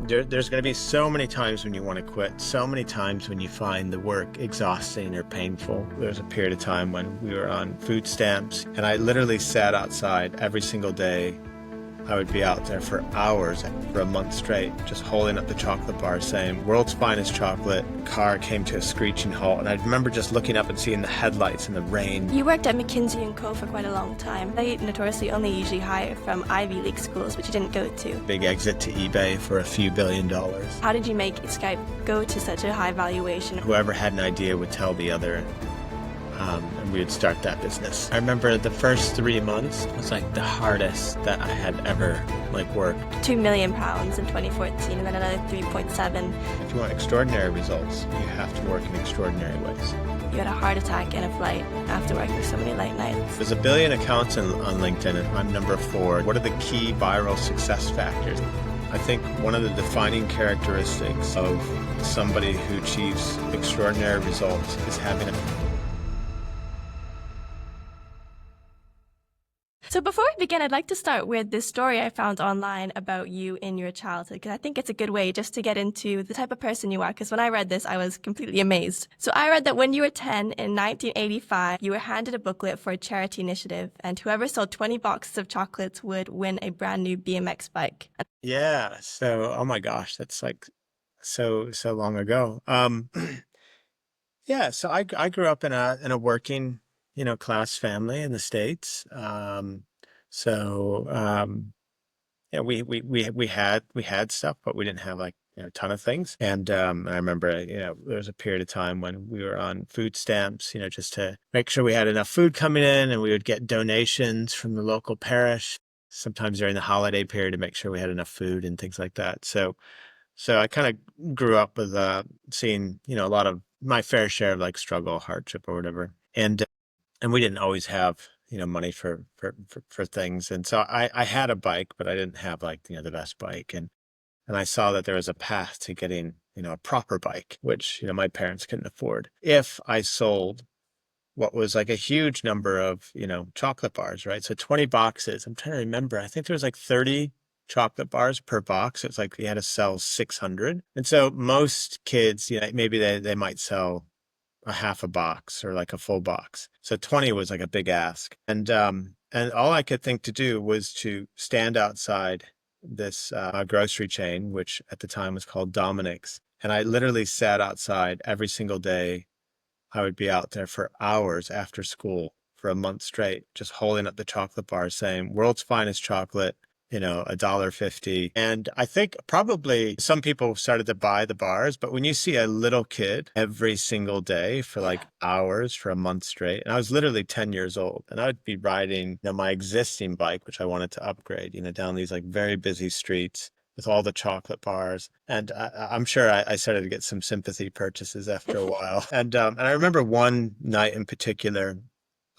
There's going to be so many times when you want to quit, so many times when you find the work exhausting or painful. There was a period of time when we were on food stamps, and I literally sat outside every single day. I would be out there for hours, for a month straight, just holding up the chocolate bar saying, "World's finest chocolate." Car came to a screeching halt, and I remember just looking up and seeing the headlights in the rain. You worked at McKinsey and Co. for quite a long time. They notoriously only usually hire from Ivy League schools, which you didn't go to. Big exit to eBay for a few $1 billion. How did you make Skype go to such a high valuation? Whoever had an idea would tell the other, and we would start that business. I remember the first 3 months was like the hardest that I had ever worked. £2 million in 2014 and then another 3.7. If you want extraordinary results, you have to work in extraordinary ways. You had a heart attack in a flight after working so many late nights. There's 1 billion accounts on LinkedIn, and I'm number 4. What are the key viral success factors? I think one of the defining characteristics of somebody who achieves extraordinary results is having a... So before we begin, I'd like to start with this story I found online about you in your childhood, because I think it's a good way just to get into the type of person you are, because when I read this, I was completely amazed. So I read that when you were 10 in 1985, you were handed a booklet for a charity initiative, and whoever sold 20 boxes of chocolates would win a brand new BMX bike. Yeah, so, oh my gosh, that's so long ago. Yeah, so I grew up in a working class family in the States. Yeah, we had stuff, but we didn't have a ton of things. And I remember, there was a period of time when we were on food stamps, just to make sure we had enough food coming in, and we would get donations from the local parish, sometimes during the holiday period, to make sure we had enough food and things like that. So I kind of grew up with seeing, a lot of my fair share of struggle, hardship, or whatever. And we didn't always have, money for things. And so I had a bike, but I didn't have the best bike. And I saw that there was a path to getting, a proper bike, which, my parents couldn't afford. If I sold what was a huge number of, chocolate bars, right? So 20 boxes, I'm trying to remember, I think there was 30 chocolate bars per box. It's you had to sell 600. And so most kids, maybe they might sell a half a box or a full box. So 20 was a big ask. And all I could think to do was to stand outside this grocery chain, which at the time was called Dominic's. And I literally sat outside every single day. I would be out there for hours after school for a month straight, just holding up the chocolate bar saying, "World's finest chocolate, $1.50. And I think probably some people started to buy the bars, but when you see a little kid every single day for hours for a month straight, and I was literally 10 years old, and I would be riding my existing bike, which I wanted to upgrade, down these very busy streets with all the chocolate bars. And I'm sure I started to get some sympathy purchases after a while. And I remember one night in particular,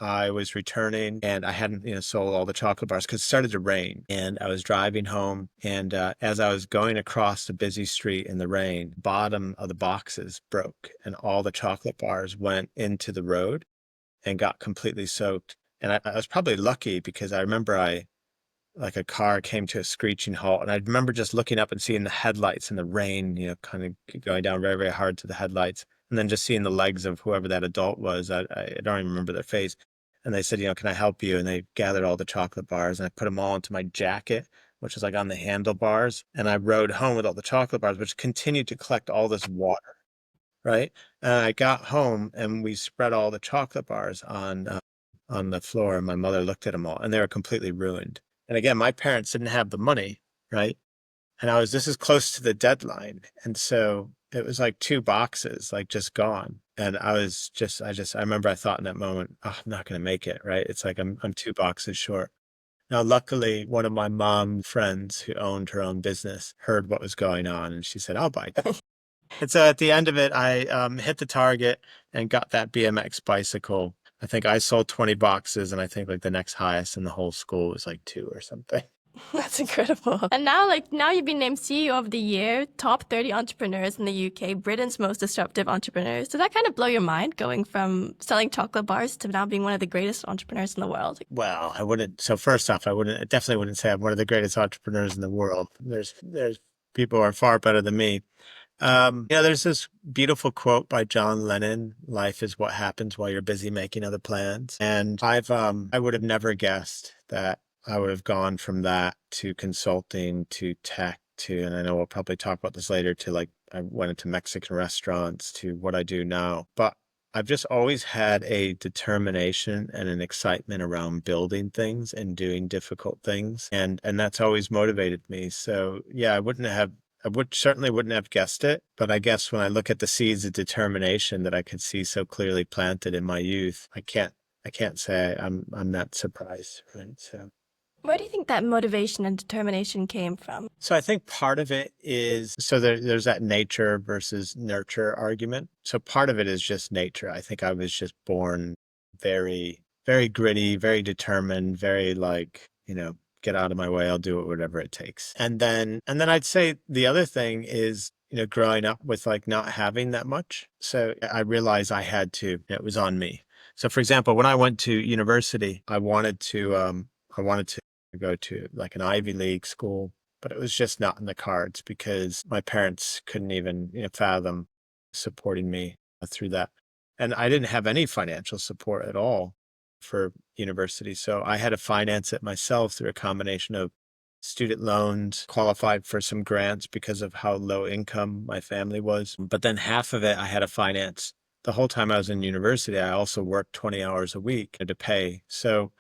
I was returning and I hadn't, sold all the chocolate bars because it started to rain, and I was driving home. And as I was going across the busy street in the rain, bottom of the boxes broke and all the chocolate bars went into the road and got completely soaked. And I was probably lucky because I remember a car came to a screeching halt, and I remember just looking up and seeing the headlights in the rain, kind of going down very, very hard to the headlights. And then just seeing the legs of whoever that adult was. I don't even remember their face. And they said, "Can I help you?" And they gathered all the chocolate bars, and I put them all into my jacket, which was on the handlebars. And I rode home with all the chocolate bars, which continued to collect all this water, right? And I got home and we spread all the chocolate bars on the floor. And my mother looked at them all, and they were completely ruined. And again, my parents didn't have the money, right? And this is close to the deadline. And so it was 2 boxes, just gone. And I remember I thought in that moment, "Oh, I'm not going to make it," right? It's I'm 2 boxes short. Now, luckily, one of my mom's friends who owned her own business heard what was going on, and she said, "I'll buy it." And so at the end of it, I hit the target and got that BMX bicycle. I think I sold 20 boxes, and I think the next highest in the whole school was 2 or something. That's incredible. And now you've been named CEO of the Year, top 30 entrepreneurs in the UK, Britain's most disruptive entrepreneurs. Does that kind of blow your mind, going from selling chocolate bars to now being one of the greatest entrepreneurs in the world? Well, I wouldn't. So first off, I definitely wouldn't say I'm one of the greatest entrepreneurs in the world. There's people are far better than me. There's this beautiful quote by John Lennon, life is what happens while you're busy making other plans. And I would have never guessed that I would have gone from that to consulting to tech to, and I know we'll probably talk about this later, to like, I went into Mexican restaurants to what I do now. But I've just always had a determination and an excitement around building things and doing difficult things. And that's always motivated me. So yeah, I would certainly wouldn't have guessed it, but I guess when I look at the seeds of determination that I could see so clearly planted in my youth, I can't say I'm not surprised, right? Where do you think that motivation and determination came from? So I think part of it is there's that nature versus nurture argument. So part of it is just nature. I think I was just born very, very gritty, very determined, very like, get out of my way, I'll do it, whatever it takes. And then I'd say the other thing is, growing up with like not having that much. So I realized it was on me. So for example, when I went to university, I wanted to go to like an Ivy League school, but it was just not in the cards because my parents couldn't even, fathom supporting me through that. And I didn't have any financial support at all for university. So I had to finance it myself through a combination of student loans, qualified for some grants because of how low income my family was. But then half of it I had to finance. The whole time I was in university, I also worked 20 hours a week to pay. So,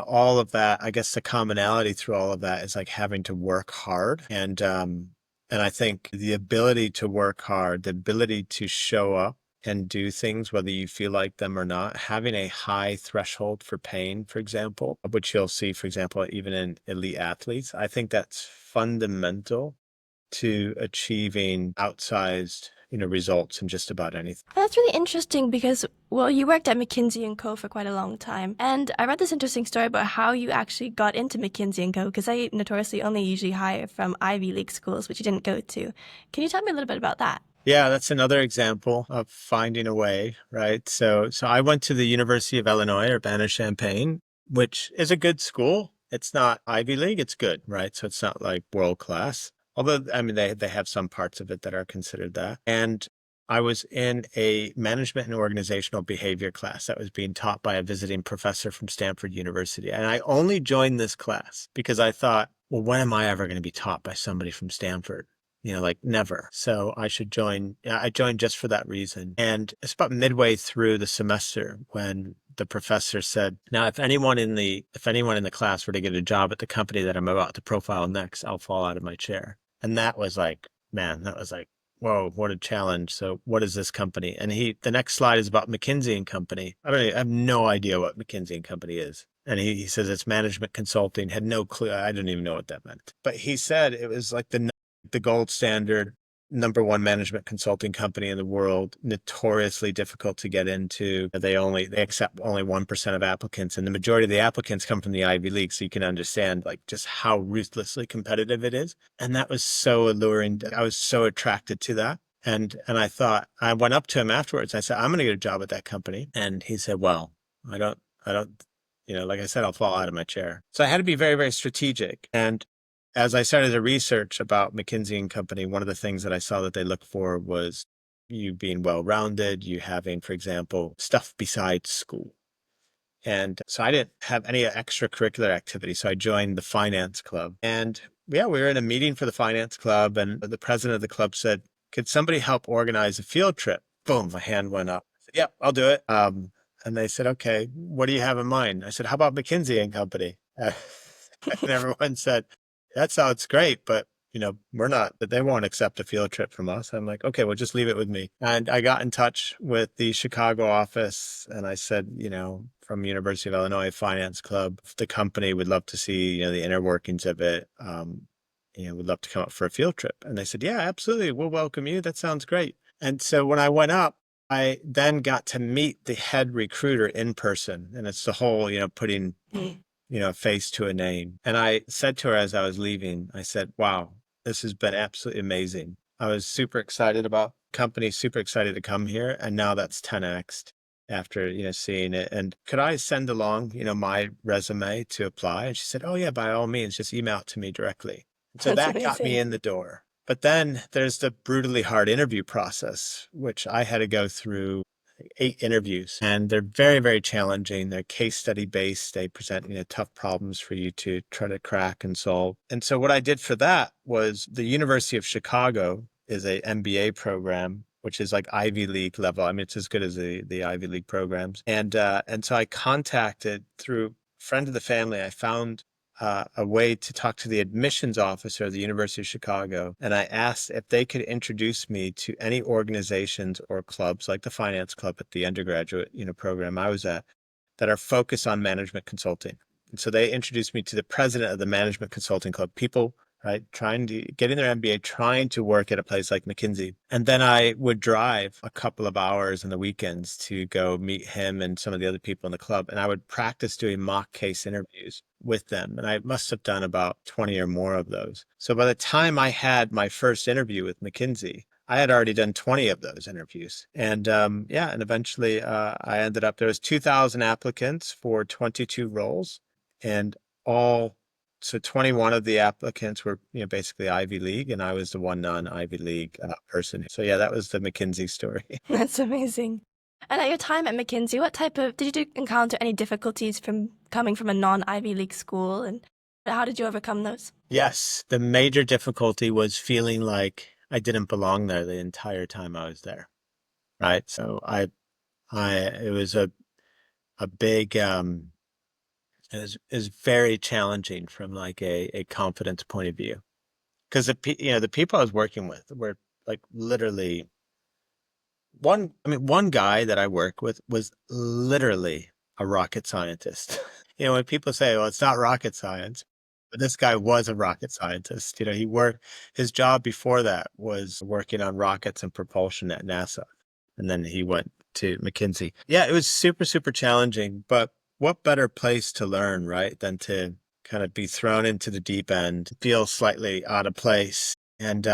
all of that, I guess the commonality through all of that is like having to work hard. And I think the ability to work hard, the ability to show up and do things, whether you feel like them or not, having a high threshold for pain, for example, which you'll see, for example, even in elite athletes, I think that's fundamental to achieving outsized, results in just about anything. That's really interesting because, well, you worked at McKinsey and Co. for quite a long time. And I read this interesting story about how you actually got into McKinsey and Co. because they notoriously only usually hire from Ivy League schools, which you didn't go to. Can you tell me a little bit about that? Yeah, that's another example of finding a way, right? So I went to the University of Illinois, Urbana-Champaign, which is a good school. It's not Ivy League, it's good, right? So it's not like world class. Although, I mean, they have some parts of it that are considered that. And I was in a management and organizational behavior class that was being taught by a visiting professor from Stanford University. And I only joined this class because I thought, well, when am I ever going to be taught by somebody from Stanford? Like never. So I should join. I joined just for that reason. And it's about midway through the semester when the professor said, now, if anyone in the class were to get a job at the company that I'm about to profile next, I'll fall out of my chair. And that was like, man, whoa, what a challenge. So what is this company? And the next slide is about McKinsey and Company. I have no idea what McKinsey and Company is. And he says it's management consulting, had no clue. I didn't even know what that meant. But he said it was like the gold standard, #1 management consulting company in the world, notoriously difficult to get into. They accept only 1% of applicants, and the majority of the applicants come from the Ivy League. So you can understand like just how ruthlessly competitive it is. And that was so alluring. I was so attracted to that. And I went up to him afterwards. I said, I'm going to get a job at that company. And he said, well, I don't, like I said, I'll fall out of my chair. So I had to be very, very strategic. And as I started to research about McKinsey and Company, one of the things that I saw that they look for was you being well-rounded, you having, for example, stuff besides school. And so I didn't have any extracurricular activity. So I joined the finance club. And yeah, we were in a meeting for the finance club, and the president of the club said, could somebody help organize a field trip? Boom, my hand went up. I said, yeah, I'll do it. And they said, okay, what do you have in mind? I said, how about McKinsey and Company? And everyone said, that sounds great, but they won't accept a field trip from us. I'm like, okay, well, just leave it with me. And I got in touch with the Chicago office and I said, from University of Illinois Finance Club, the company would love to see, the inner workings of it. Would love to come up for a field trip. And they said, yeah, absolutely. We'll welcome you. That sounds great. And so when I went up, I then got to meet the head recruiter in person. And it's the whole, putting a face to a name. And I said to her as I was leaving, I said, wow, this has been absolutely amazing. I was super excited about the company, super excited to come here. And now that's 10x after, seeing it. And could I send along, my resume to apply? And she said, oh yeah, by all means, just email it to me directly. And so That's that got me amazing. in the door. But then there's the brutally hard interview process, which I had to go through 8 interviews, and they're very, very challenging. They're case study based. They present, tough problems for you to try to crack and solve. And so what I did for that was the University of Chicago is a MBA program, which is like Ivy League level. I mean, it's as good as the Ivy League programs. And so I contacted through a friend of the family. I found a way to talk to the admissions officer of the University of Chicago. And I asked if they could introduce me to any organizations or clubs like the finance club at the undergraduate, program I was at that are focused on management consulting. And so they introduced me to the president of the management consulting club, people, right, trying to get in their MBA, trying to work at a place like McKinsey. And then I would drive a couple of hours on the weekends to go meet him and some of the other people in the club. And I would practice doing mock case interviews with them. And I must have done about 20 or more of those. So by the time I had my first interview with McKinsey, I had already done 20 of those interviews. And yeah, and eventually I ended up, there was 2,000 applicants for 22 roles, and so 21 of the applicants were, basically Ivy League, and I was the one non-Ivy League person. So yeah, that was the McKinsey story. That's amazing. And at your time at McKinsey, did you encounter any difficulties from coming from a non-Ivy League school, and how did you overcome those? Yes, the major difficulty was feeling like I didn't belong there the entire time I was there, right? So it was a big, it was very challenging from like a confidence point of view. Because the people I was working with were like literally one guy that I work with was literally a rocket scientist. When people say, well, it's not rocket science, but this guy was a rocket scientist. His job before that was working on rockets and propulsion at NASA. And then he went to McKinsey. Yeah, it was super, super challenging, but what better place to learn, right, than to kind of be thrown into the deep end, feel slightly out of place. And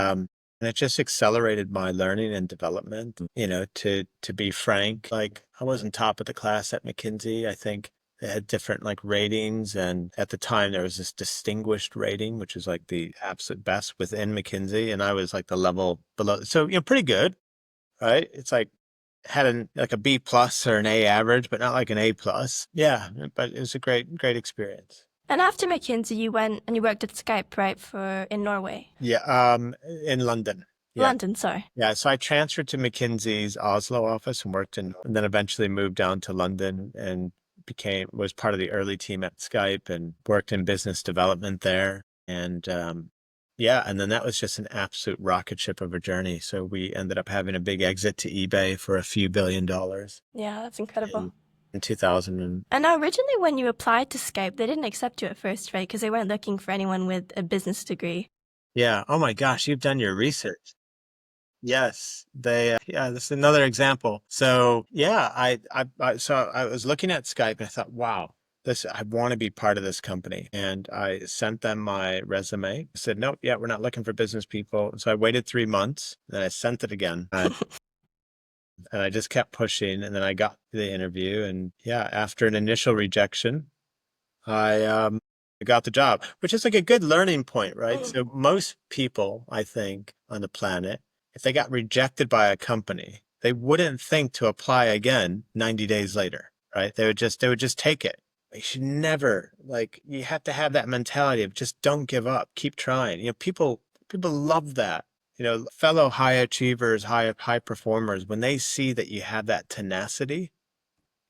it just accelerated my learning and development, to be frank. Like I wasn't top of the class at McKinsey. I think they had different like ratings. And at the time there was this distinguished rating, which is like the absolute best within McKinsey. And I was like the level below. So, pretty good, right? It's like had like a B plus or an A average, but not like an A plus. Yeah. But it was a great, great experience. And after McKinsey, you went and you worked at Skype, right, in Norway? Yeah, in London. Yeah. London, sorry. Yeah, so I transferred to McKinsey's Oslo office and and then eventually moved down to London and was part of the early team at Skype and worked in business development there. And yeah, and then that was just an absolute rocket ship of a journey. So we ended up having a big exit to eBay for a few $1 billion Yeah, that's incredible. in 2000. And now, originally, when you applied to Skype, they didn't accept you at first, right? Because they weren't looking for anyone with a business degree. Yeah. Oh my gosh, you've done your research. Yes, yeah, this is another example. So yeah, so I was looking at Skype and I thought, wow, I want to be part of this company. And I sent them my resume. I said, nope, yeah, we're not looking for business people. So I waited 3 months, then I sent it again. And I just kept pushing, and then I got the interview. And yeah, after an initial rejection, I got the job, which is like a good learning point, right? So most people, I think, on the planet, if they got rejected by a company, they wouldn't think to apply again 90 days later, right? They would just take it. You should never, like, you have to have that mentality of just don't give up, keep trying. People love that. Fellow high achievers, high performers, when they see that you have that tenacity,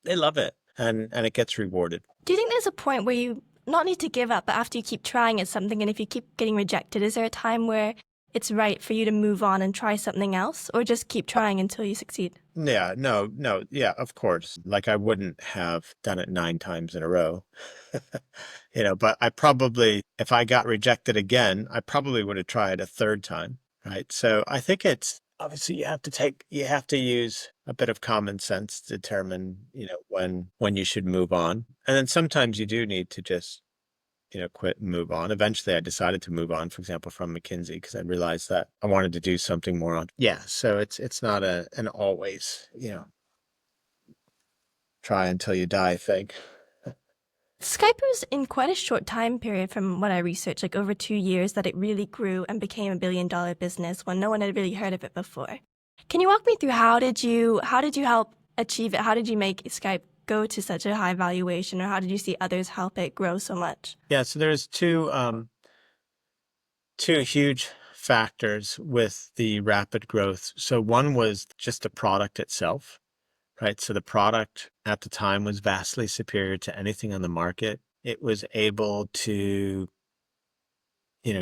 they love it, and it gets rewarded. Do you think there's a point where you not need to give up, but after you keep trying at something, and if you keep getting rejected, is there a time where it's right for you to move on and try something else, or just keep trying until you succeed? Yeah, no, yeah, of course. Like I wouldn't have done it 9 times in a row. But I probably, if I got rejected again, I probably would have tried a third time, right? So I think it's obviously you have to use a bit of common sense to determine, when you should move on. And then sometimes you do need to just quit and move on. Eventually I decided to move on, for example, from McKinsey, because I realized that I wanted to do something more on. Yeah. So it's not an always, try until you die thing. Skype was in quite a short time period from what I researched, like over 2 years, that it really grew and became $1 billion business when no one had really heard of it before. Can you walk me through how did you help achieve it? How did you make Skype go to such a high valuation, or how did you see others help it grow so much? Yeah, so there's two huge factors with the rapid growth. So one was just the product itself, right? So the product at the time was vastly superior to anything on the market. It was able to,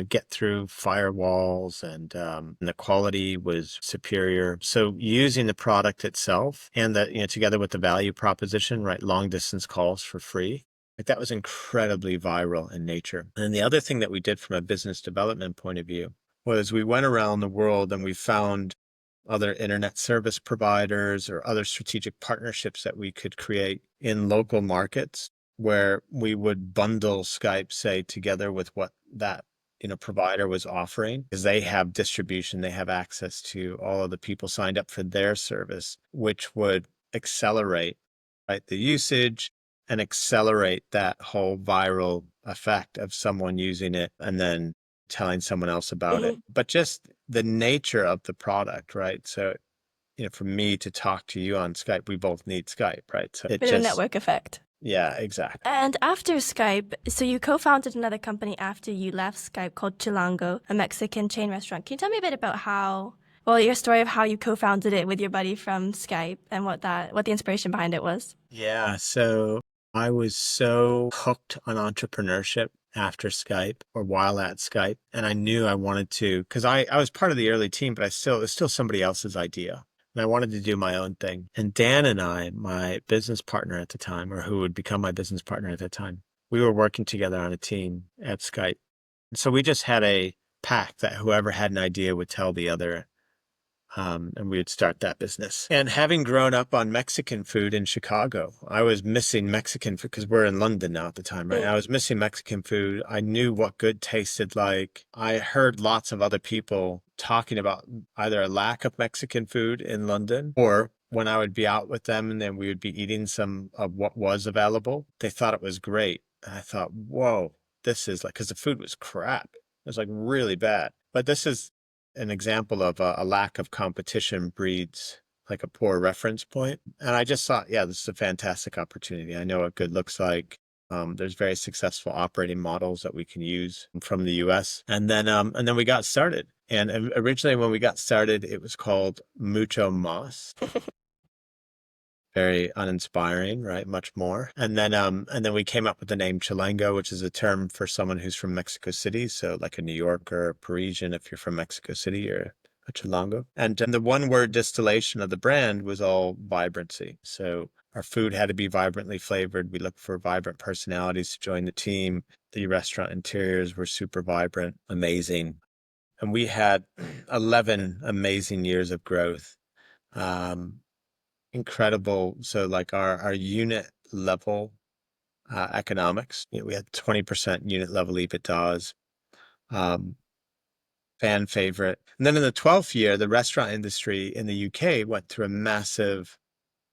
get through firewalls, and the quality was superior. So using the product itself and together with the value proposition, right? Long distance calls for free. Like that was incredibly viral in nature. And the other thing that we did from a business development point of view was we went around the world and we found other internet service providers or other strategic partnerships that we could create in local markets where we would bundle Skype, say, together with what that provider was offering, because they have distribution, they have access to all of the people signed up for their service, which would accelerate, right, the usage and accelerate that whole viral effect of someone using it and then telling someone else about it. Mhm. But just the nature of the product, right? So, for me to talk to you on Skype, we both need Skype, right? So it Bit of a just, network effect. yeah, exactly. And after Skype, so you co-founded another company after you left Skype called Chilango, a Mexican chain restaurant. Can you tell me a bit about your story of how you co-founded it with your buddy from Skype and what the inspiration behind it was? Yeah. So I was so hooked on entrepreneurship after Skype or while at Skype. And I knew I wanted to, because I was part of the early team, but it was still somebody else's idea. And I wanted to do my own thing. And Dan and I, my business partner at the time, or who would become my business partner at that time, we were working together on a team at Skype. So we just had a pact that whoever had an idea would tell the other, and we would start that business. And having grown up on Mexican food in Chicago, I was missing Mexican food because we're in London now at the time, right? Mm. I was missing Mexican food. I knew what good tasted like. I heard lots of other people talking about either a lack of Mexican food in London, or when I would be out with them and then we would be eating some of what was available, they thought it was great. And I thought, whoa, this is like, because the food was crap. It was like really bad. But this is an example of a lack of competition breeds like a poor reference point. And I just thought, yeah, this is a fantastic opportunity. I know what good looks like. There's very successful operating models that we can use from the US. And then we got started. And originally when we got started, it was called Mucho Mas. Very uninspiring, right? Much more. And then we came up with the name Chilango, which is a term for someone who's from Mexico City. So like a New Yorker, a Parisian, if you're from Mexico City, or a Chilango. And the one word distillation of the brand was all vibrancy. So our food had to be vibrantly flavored. We looked for vibrant personalities to join the team. The restaurant interiors were super vibrant, amazing. And we had 11 amazing years of growth. Um, Incredible. So like our unit level economics, we had 20% unit level EBITDAs, um, fan favorite. And then in the 12th year, the restaurant industry in the UK went through a massive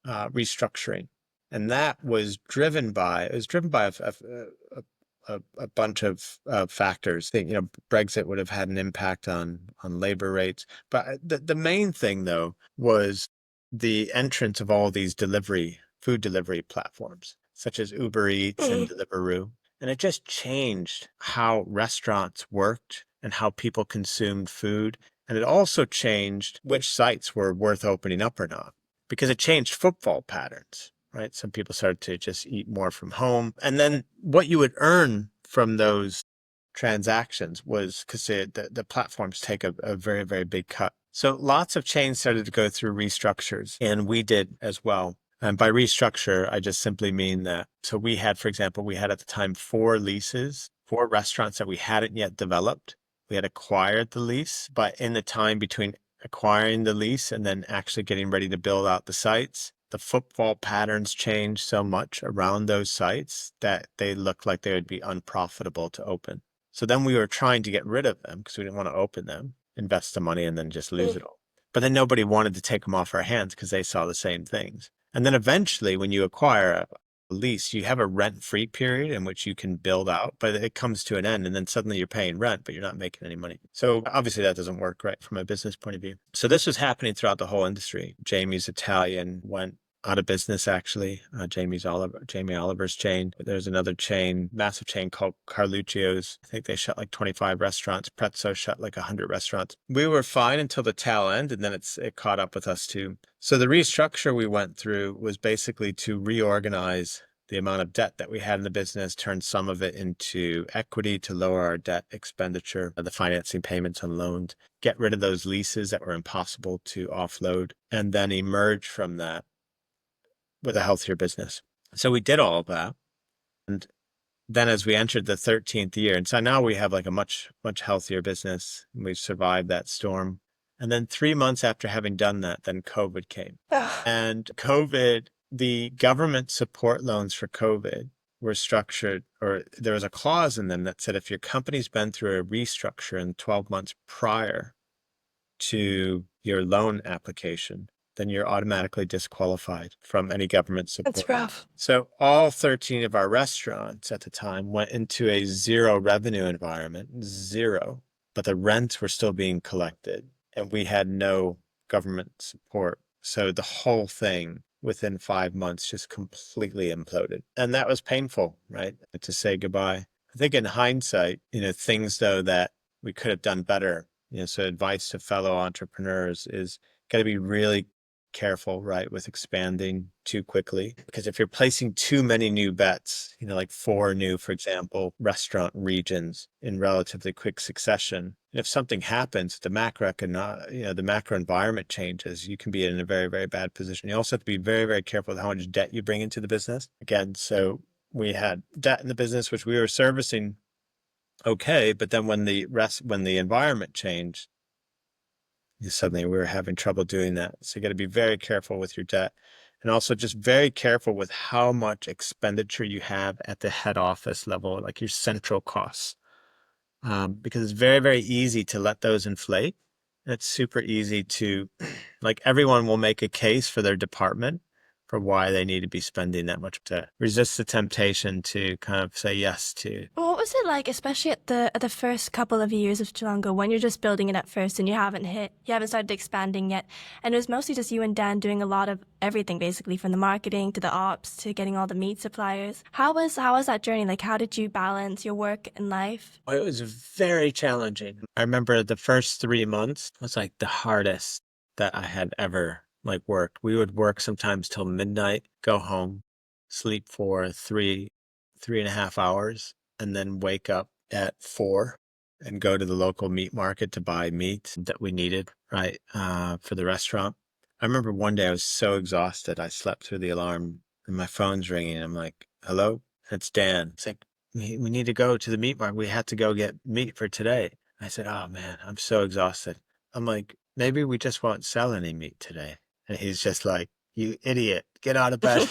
restructuring. And that was driven by, a bunch of factors. I think, Brexit would have had an impact on labor rates. But the main thing, though, was the entrance of all these food delivery platforms, such as Uber Eats and Mm. Deliveroo. And it just changed how restaurants worked and how people consumed food. And it also changed which sites were worth opening up or not, because it changed footfall patterns, right? Some people started to just eat more from home. And then what you would earn from those transactions was, because the platforms take a very, very big cut. So lots of chains started to go through restructures, and we did as well. And by restructure, I just simply mean that. So we had, for example, we had at the time 4 leases, 4 restaurants that we hadn't yet developed. We had acquired the lease, but in the time between acquiring the lease and then actually getting ready to build out the sites, the footfall patterns changed so much around those sites that they looked like they would be unprofitable to open. So then we were trying to get rid of them because we didn't want to open them, invest the money, and then just lose it all. But then nobody wanted to take them off our hands because they saw the same things. And then eventually, when you acquire lease, you have a rent-free period in which you can build out, but it comes to an end and then suddenly you're paying rent, but you're not making any money. So obviously that doesn't work right from a business point of view. So this was happening throughout the whole industry. Jamie's Italian went out of business, actually. Jamie Oliver's chain. There's another chain, massive chain called Carluccio's. I think they shut like 25 restaurants. Prezzo shut like 100 restaurants. We were fine until the tail end, and then it caught up with us too. So the restructure we went through was basically to reorganize the amount of debt that we had in the business, turn some of it into equity to lower our debt expenditure, the financing payments on loans, get rid of those leases that were impossible to offload, and then emerge from that with a healthier business. So we did all of that. And then as we entered the 13th year, and so now we have like a much, much healthier business. We've survived that storm. And then 3 months after having done that, then COVID came. And COVID, the government support loans for COVID were structured, or there was a clause in them that said if your company's been through a restructure in 12 months prior to your loan application, then you're automatically disqualified from any government support. That's rough. So all 13 of our restaurants at the time went into a zero revenue environment, zero, but the rents were still being collected and we had no government support. So the whole thing within 5 months just completely imploded. And that was painful, right? To say goodbye. I think in hindsight, things though that we could have done better. So advice to fellow entrepreneurs is got to be really careful, right, with expanding too quickly. Because if you're placing too many new bets, like 4 new, for example, restaurant regions in relatively quick succession, if something happens, the macro environment changes, you can be in a very, very bad position. You also have to be very, very careful with how much debt you bring into the business. Again, so we had debt in the business, which we were servicing okay, but then when the environment changed, suddenly we were having trouble doing that. So you got to be very careful with your debt, and also just very careful with how much expenditure you have at the head office level, like your central costs, because it's very, very easy to let those inflate. And it's super easy to, like, everyone will make a case for their department for why they need to be spending that much to resist the temptation to kind of say yes to. What was it like, especially at the first couple of years of Chilongo, when you're just building it at first and you haven't started expanding yet, and it was mostly just you and Dan doing a lot of everything, basically, from the marketing to the ops to getting all the meat suppliers. How was that journey? Like, how did you balance your work and life? It was very challenging. I remember the first 3 months was like the hardest that I had ever worked. We would work sometimes till midnight, go home, sleep for 3.5 hours, and then wake up at 4 and go to the local meat market to buy meat that we needed, right, for the restaurant. I remember one day I was so exhausted, I slept through the alarm and my phone's ringing. I'm like, hello? It's Dan. It's like, we need to go to the meat market. We had to go get meat for today. I said, oh man, I'm so exhausted. I'm like, maybe we just won't sell any meat today. And he's just like, you idiot, get out of bed.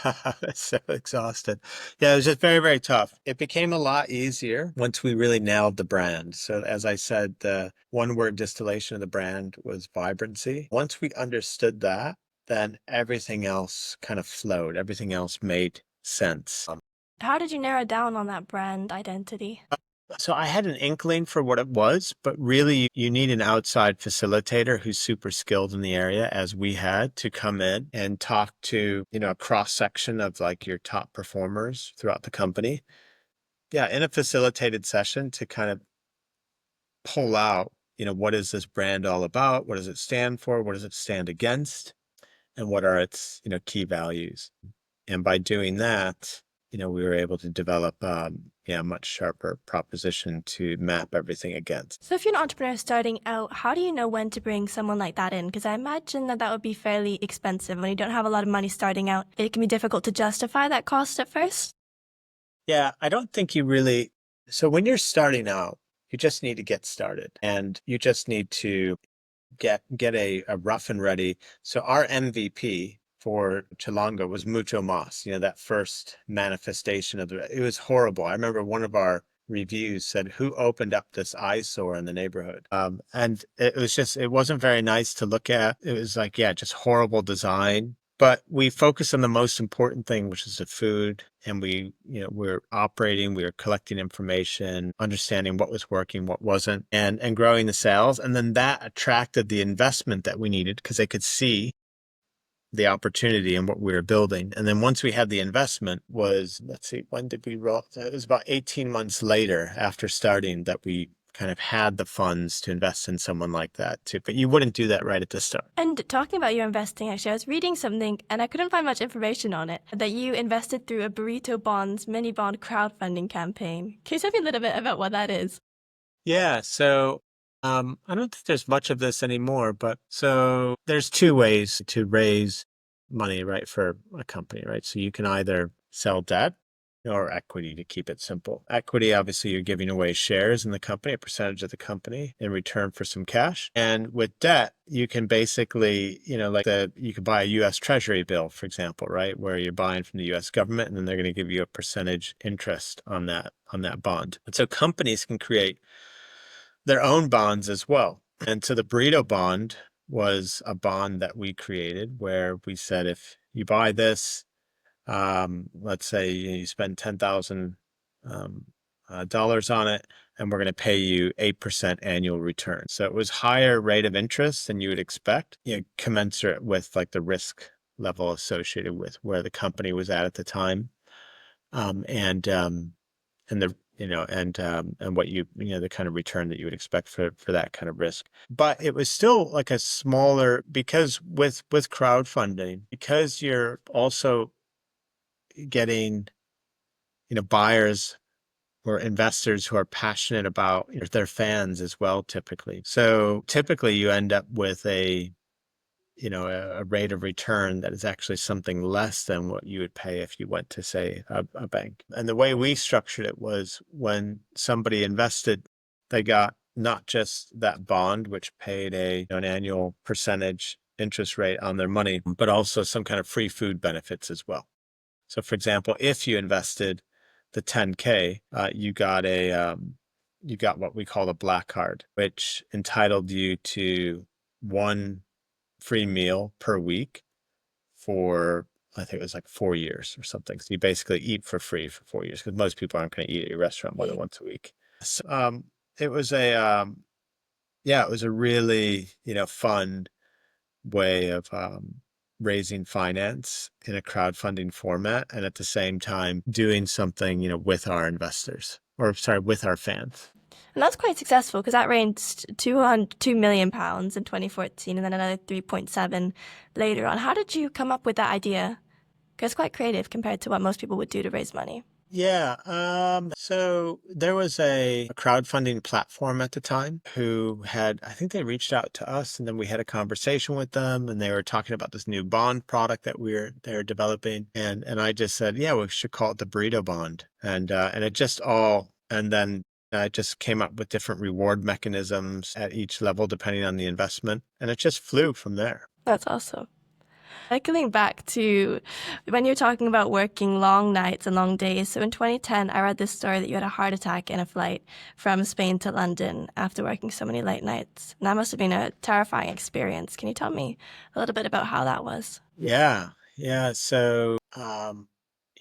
I was so exhausted. Yeah, it was just very, very tough. It became a lot easier once we really nailed the brand. So as I said, the one-word distillation of the brand was vibrancy. Once we understood that, then everything else kind of flowed. Everything else made sense. How did you narrow down on that brand identity? So I had an inkling for what it was, but really you need an outside facilitator who's super skilled in the area, as we had, to come in and talk to, a cross section of like your top performers throughout the company. Yeah, in a facilitated session to kind of pull out, what is this brand all about? What does it stand for? What does it stand against? And what are its, key values? And by doing that, we were able to develop a much sharper proposition to map everything against. So if you're an entrepreneur starting out, how do you know when to bring someone like that in? Because I imagine that would be fairly expensive. When you don't have a lot of money starting out, it can be difficult to justify that cost at first. Yeah, I don't think you really. So when you're starting out, you just need to get started, and you just need to get a rough and ready. So our MVP for Chilongo was mucho mas, that first manifestation of it was horrible. I remember one of our reviews said, who opened up this eyesore in the neighborhood? And it wasn't very nice to look at. It was like, just horrible design. But we focus on the most important thing, which is the food. And we're operating, we were collecting information, understanding what was working, what wasn't, and growing the sales. And then that attracted the investment that we needed because they could see the opportunity and what we were building. And then once we had the investment was, let's see, when did we roll? It was about 18 months later after starting that we kind of had the funds to invest in someone like that too. But you wouldn't do that right at the start. And talking about your investing, actually, I was reading something and I couldn't find much information on it, that you invested through a Burrito Bonds mini bond crowdfunding campaign. Can you tell me a little bit about what that is? Yeah. So I don't think there's much of this anymore, but so there's two ways to raise money, right, for a company, right? So you can either sell debt or equity to keep it simple. Equity, obviously, you're giving away shares in the company, a percentage of the company in return for some cash. And with debt, you can basically, you could buy a US Treasury bill, for example, right? Where you're buying from the US government and then they're going to give you a percentage interest on that bond. And so companies can create their own bonds as well. And so the burrito bond was a bond that we created where we said, if you buy this, let's say you spend $10,000 dollars on it, and we're going to pay you 8% annual return. So it was higher rate of interest than you would expect, commensurate with like the risk level associated with where the company was at the time, and the and what the kind of return that you would expect for that kind of risk. But it was still like a smaller, because with crowdfunding, because you're also getting buyers or investors who are passionate about their fans as well, typically. So typically you end up with a rate of return that is actually something less than what you would pay if you went to, say, a bank. And the way we structured it was when somebody invested, they got not just that bond, which paid an annual percentage interest rate on their money, but also some kind of free food benefits as well. So, for example, if you invested the 10K, you got what we call a black card, which entitled you to one free meal per week for, I think it was like 4 years or something. So you basically eat for free for 4 years, because most people aren't going to eat at your restaurant more than once a week. So, it was it was a really, fun way of raising finance in a crowdfunding format, and at the same time doing something, with our investors, or sorry, with our fans. And that's quite successful because that raised £2 million in 2014 and then another 3.7 later on. How did you come up with that idea? Because it's quite creative compared to what most people would do to raise money. Yeah. So there was a crowdfunding platform at the time who I think they reached out to us, and then we had a conversation with them, and they were talking about this new bond product that they were developing. And I just said, yeah, we should call it the burrito bond. And then I just came up with different reward mechanisms at each level, depending on the investment. And it just flew from there. That's awesome. Circling back to when you're talking about working long nights and long days. So in 2010, I read this story that you had a heart attack in a flight from Spain to London after working so many late nights. And that must have been a terrifying experience. Can you tell me a little bit about how that was? Yeah. Yeah. So,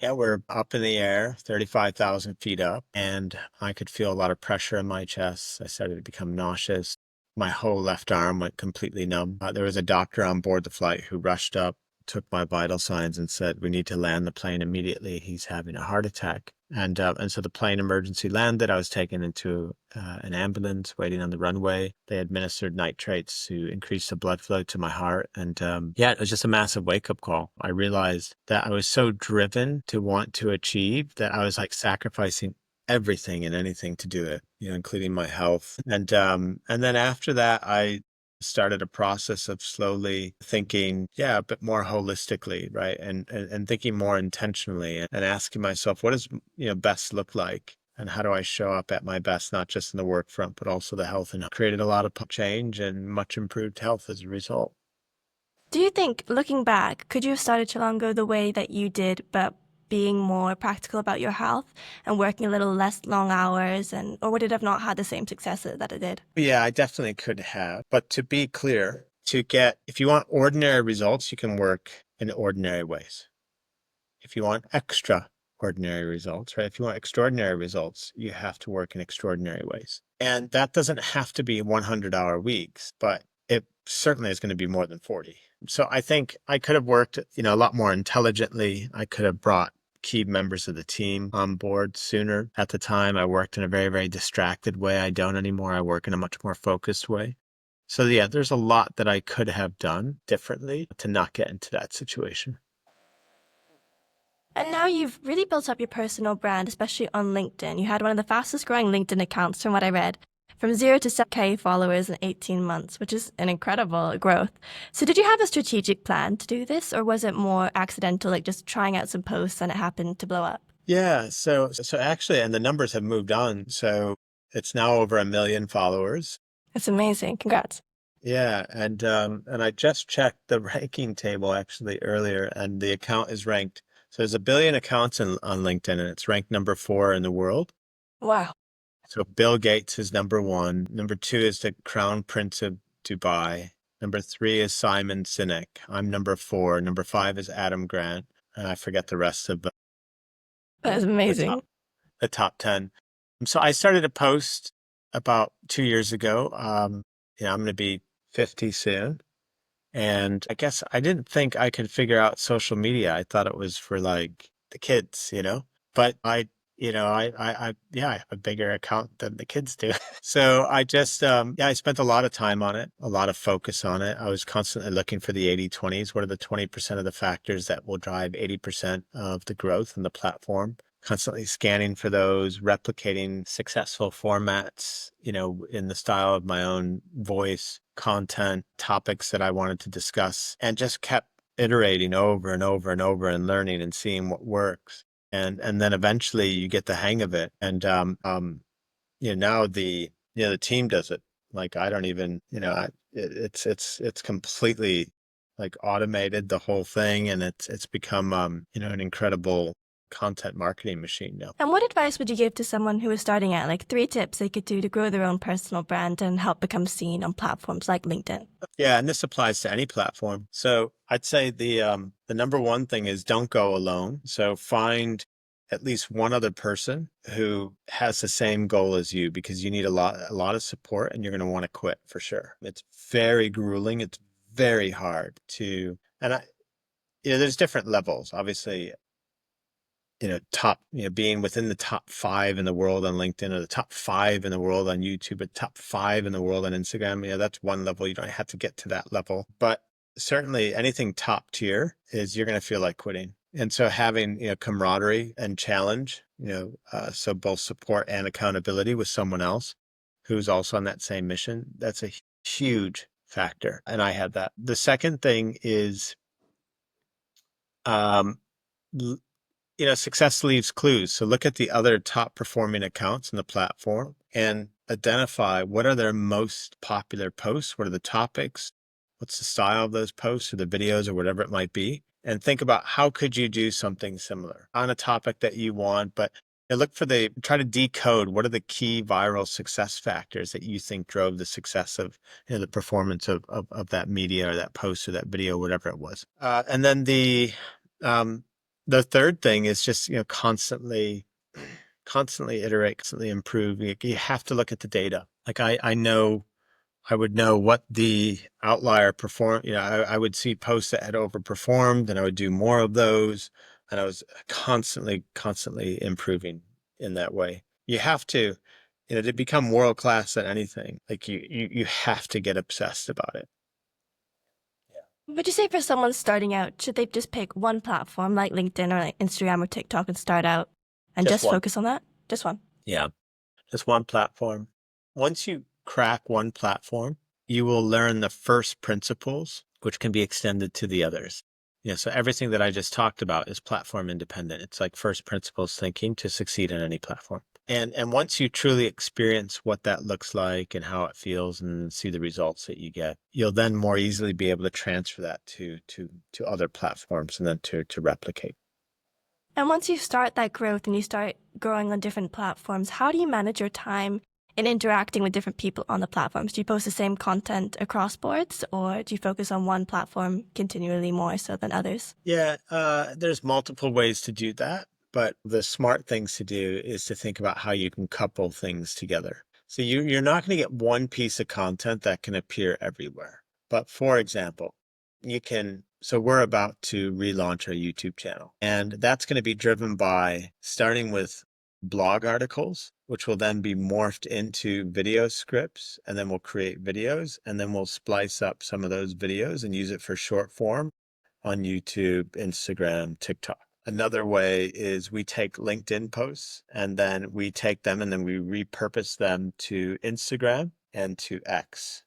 we're up in the air, 35,000 feet up, and I could feel a lot of pressure in my chest. I started to become nauseous. My whole left arm went completely numb. There was a doctor on board the flight who rushed up, took my vital signs, and said, "We need to land the plane immediately. He's having a heart attack." And so the plane emergency landed. I was taken into an ambulance waiting on the runway. They administered nitrates to increase the blood flow to my heart. And it was just a massive wake-up call. I realized that I was so driven to want to achieve that I was like sacrificing everything and anything to do it, including my health. And then after that, I started a process of slowly thinking, a bit more holistically, right? And thinking more intentionally, and asking myself, what does, best look like? And how do I show up at my best, not just in the work front, but also the health, and created a lot of change and much improved health as a result. Do you think, looking back, could you have started Chilango the way that you did, but being more practical about your health and working a little less long hours, or would it have not had the same success that it did? Yeah, I definitely could have. But to be clear, if you want ordinary results, you can work in ordinary ways. If you want extraordinary results, right? If you want extraordinary results, you have to work in extraordinary ways. And that doesn't have to be 100-hour weeks, but it certainly is going to be more than 40. So I think I could have worked, a lot more intelligently. I could have brought key members of the team on board sooner. At the time, I worked in a very, very distracted way. I don't anymore. I work in a much more focused way. So yeah, there's a lot that I could have done differently to not get into that situation. And now you've really built up your personal brand, especially on LinkedIn. You had one of the fastest growing LinkedIn accounts from what I read, from 0 to 7K followers in 18 months, which is an incredible growth. So did you have a strategic plan to do this, or was it more accidental, like just trying out some posts and it happened to blow up? Yeah, so actually, and the numbers have moved on. So it's now over 1 million followers. It's amazing. Congrats. Yeah, and I just checked the ranking table actually earlier, and the account is ranked. So there's 1 billion accounts on LinkedIn, and it's ranked number 4 in the world. Wow. So Bill Gates is number 1. Number 2 is the Crown Prince of Dubai. Number 3 is Simon Sinek. I'm number 4. Number 5 is Adam Grant. And I forget the rest of That is the amazing. top 10. So I started a post about 2 years ago. I'm going to be 50 soon. And I guess I didn't think I could figure out social media. I thought it was for like the kids, but yeah, I have a bigger account than the kids do. So I just, I spent a lot of time on it, a lot of focus on it. I was constantly looking for the 80/20s. What are the 20% of the factors that will drive 80% of the growth in the platform? Constantly scanning for those, replicating successful formats, in the style of my own voice, content, topics that I wanted to discuss, and just kept iterating over and over and over and learning and seeing what works. And then eventually you get the hang of it. And now the team does it. Like I don't even, it's completely like automated the whole thing, and it's become an incredible content marketing machine now. And what advice would you give to someone who is starting out, like 3 tips they could do to grow their own personal brand and help become seen on platforms like LinkedIn? Yeah, and this applies to any platform. So I'd say the number one thing is don't go alone. So find at least one other person who has the same goal as you, because you need a lot of support, and you're going to want to quit for sure. It's very grueling. It's very hard to, and there's different levels, obviously. Being within the top 5 in the world on LinkedIn, or the top 5 in the world on YouTube, or top 5 in the world on Instagram, that's one level. You don't have to get to that level, but certainly anything top tier is you're going to feel like quitting. And so having, camaraderie and challenge, so both support and accountability with someone else who's also on that same mission, that's a huge factor. And I had that. The second thing is, um, success leaves clues. So look at the other top performing accounts in the platform and identify what are their most popular posts, what are the topics, what's the style of those posts or the videos or whatever it might be, and think about how could you do something similar on a topic that you want, but try to decode what are the key viral success factors that you think drove the success of the performance of that media or that post or that video, whatever it was. And then the third thing is just, constantly iterate, constantly improve. You have to look at the data. Like I would know what the outlier perform. I would see posts that had overperformed, and I would do more of those. And I was constantly improving in that way. You have to, to become world class at anything. Like you have to get obsessed about it. Would you say for someone starting out, should they just pick one platform like LinkedIn or like Instagram or TikTok and start out and Just just one. focus on that? Just one. Yeah. Just one platform. Once you crack one platform, you will learn the first principles, which can be extended to the others. So everything that I just talked about is platform independent. It's like first principles thinking to succeed on any platform. And once you truly experience what that looks like and how it feels and see the results that you get, you'll then more easily be able to transfer that to other platforms and then to replicate. And once you start that growth and you start growing on different platforms, how do you manage your time in interacting with different people on the platforms? Do you post the same content across boards, or do you focus on one platform continually more so than others? Yeah, there's multiple ways to do that, but the smart things to do is to think about how you can couple things together. So you're not going to get one piece of content that can appear everywhere. But for example, so we're about to relaunch our YouTube channel, and that's going to be driven by starting with blog articles, which will then be morphed into video scripts, and then we'll create videos, and then we'll splice up some of those videos and use it for short form on YouTube, Instagram, TikTok. Another way is we take LinkedIn posts and then we take them and then we repurpose them to Instagram and to X.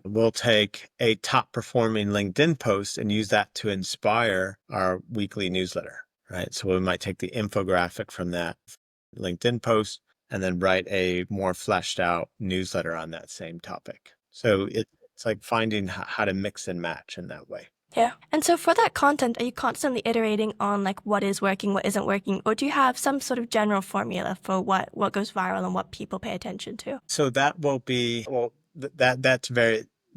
We'll take a top performing LinkedIn post and use that to inspire our weekly newsletter, right? So we might take the infographic from that LinkedIn post and then write a more fleshed out newsletter on that same topic. So it's like finding how to mix and match in that way. Yeah. And so for that content, are you constantly iterating on like what is working, what isn't working, or do you have some sort of general formula for what goes viral and what people pay attention to? So that will be, well, that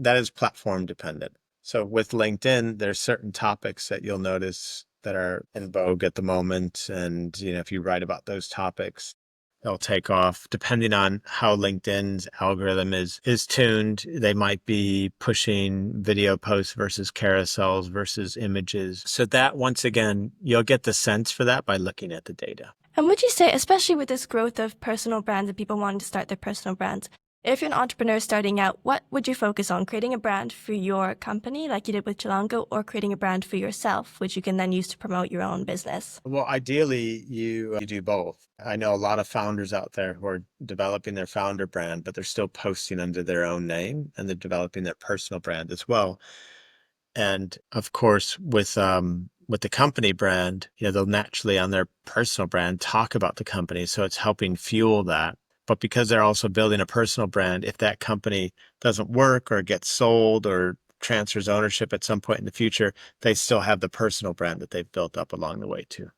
is platform dependent. So with LinkedIn, there's certain topics that you'll notice that are in vogue at the moment. And, if you write about those topics, they'll take off. Depending on how LinkedIn's algorithm is tuned, they might be pushing video posts versus carousels versus images. So that, once again, you'll get the sense for that by looking at the data. And would you say, especially with this growth of personal brands and people wanting to start their personal brands, if you're an entrepreneur starting out, what would you focus on? Creating a brand for your company like you did with Chilango, or creating a brand for yourself, which you can then use to promote your own business? Well, ideally, you do both. I know a lot of founders out there who are developing their founder brand, but they're still posting under their own name and they're developing their personal brand as well. And of course, with the company brand, they'll naturally on their personal brand talk about the company. So it's helping fuel that. But because they're also building a personal brand, if that company doesn't work or gets sold or transfers ownership at some point in the future, they still have the personal brand that they've built up along the way too.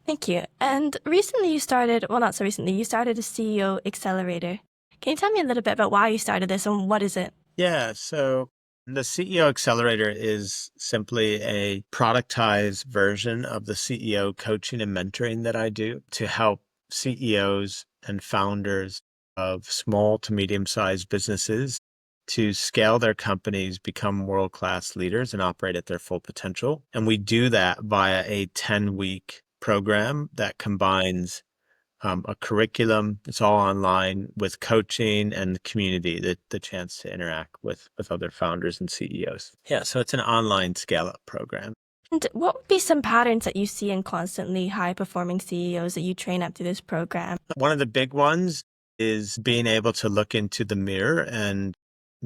Thank you. And recently you started, well, not so recently, you started a CEO Accelerator. Can you tell me a little bit about why you started this and what is it? Yeah, so the CEO Accelerator is simply a productized version of the CEO coaching and mentoring that I do to help CEOs and founders of small to medium-sized businesses to scale their companies, become world-class leaders, and operate at their full potential. And we do that via a 10-week program that combines a curriculum. It's all online with coaching and the community, the chance to interact with other founders and CEOs. Yeah, so it's an online scale-up program. And what would be some patterns that you see in constantly high-performing CEOs that you train up through this program? One of the big ones is being able to look into the mirror and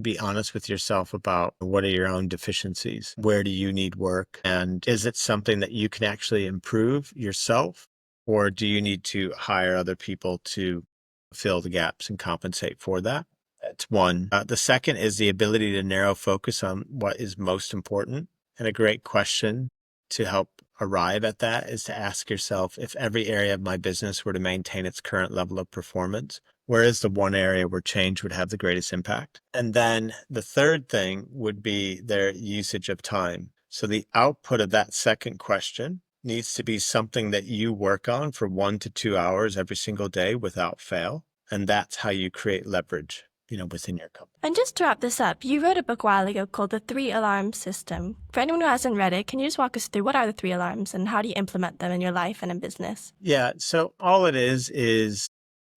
be honest with yourself about what are your own deficiencies? Where do you need work? And is it something that you can actually improve yourself? Or do you need to hire other people to fill the gaps and compensate for that? That's one. The second is the ability to narrow focus on what is most important. And a great question to help arrive at that is to ask yourself, if every area of my business were to maintain its current level of performance, where is the one area where change would have the greatest impact? And then the third thing would be their usage of time. So the output of that second question needs to be something that you work on for 1 to 2 hours every single day without fail. And that's how you create leverage, within your company. And just to wrap this up, you wrote a book a while ago called The 3 Alarm System. For anyone who hasn't read it, can you just walk us through what are the 3 alarms and how do you implement them in your life and in business? Yeah, so all it is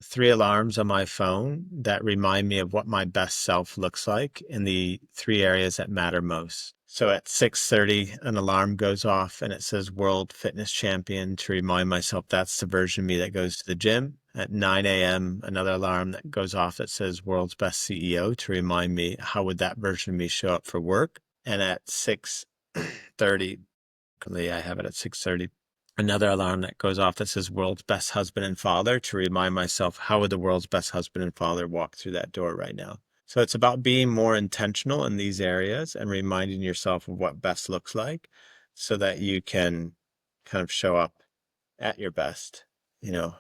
3 alarms on my phone that remind me of what my best self looks like in the 3 areas that matter most. So at 6:30, an alarm goes off and it says World Fitness Champion to remind myself that's the version of me that goes to the gym. At 9 a.m., another alarm that goes off that says World's Best CEO to remind me how would that version of me show up for work. And at 6:30, I have it at 6:30, another alarm that goes off that says World's Best Husband and Father to remind myself how would the world's best husband and father walk through that door right now. So it's about being more intentional in these areas and reminding yourself of what best looks like so that you can kind of show up at your best,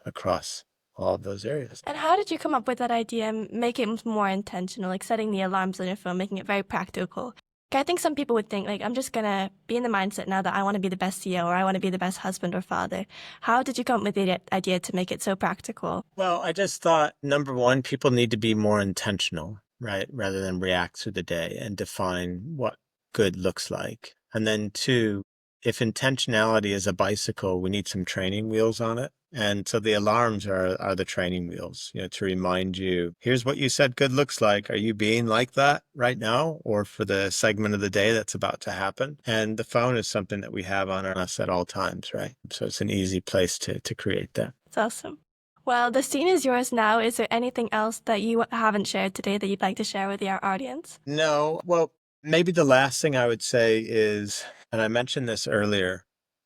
across all of those areas. And how did you come up with that idea and make it more intentional, like setting the alarms on your phone, making it very practical? I think some people would think, like, I'm just gonna be in the mindset now that I want to be the best CEO or I want to be the best husband or father. How did you come up with the idea to make it so practical? Well, I just thought, number one, people need to be more intentional, right? Rather than react through the day and define what good looks like. And then two, if intentionality is a bicycle, we need some training wheels on it. And so the alarms are the training wheels, to remind you, here's what you said good looks like. Are you being like that right now or for the segment of the day that's about to happen? And the phone is something that we have on us at all times, right? So it's an easy place to create that. It's awesome. Well, the scene is yours now. Is there anything else that you haven't shared today that you'd like to share with our audience? No, well, maybe the last thing I would say is, and I mentioned this earlier,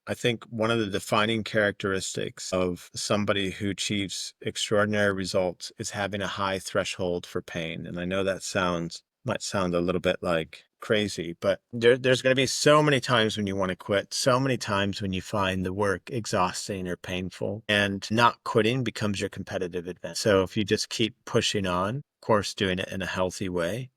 I think one of the defining characteristics of somebody who achieves extraordinary results is having a high threshold for pain. And I know that might sound a little bit like crazy, but there's going to be so many times when you want to quit, so many times when you find the work exhausting or painful, and not quitting becomes your competitive advantage. So if you just keep pushing on, of course, doing it in a healthy way,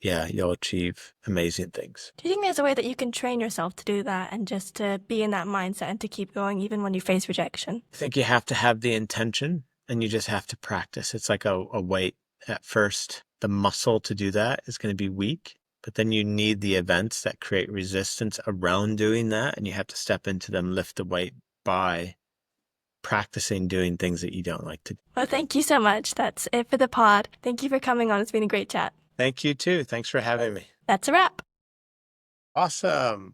yeah, you'll achieve amazing things. Do you think there's a way that you can train yourself to do that and just to be in that mindset and to keep going even when you face rejection? I think you have to have the intention and you just have to practice. It's like a weight. At first, the muscle to do that is going to be weak, but then you need the events that create resistance around doing that. And you have to step into them, lift the weight by practicing doing things that you don't like to do. Well, thank you so much. That's it for the pod. Thank you for coming on. It's been a great chat. Thank you too. Thanks for having me. That's a wrap. Awesome.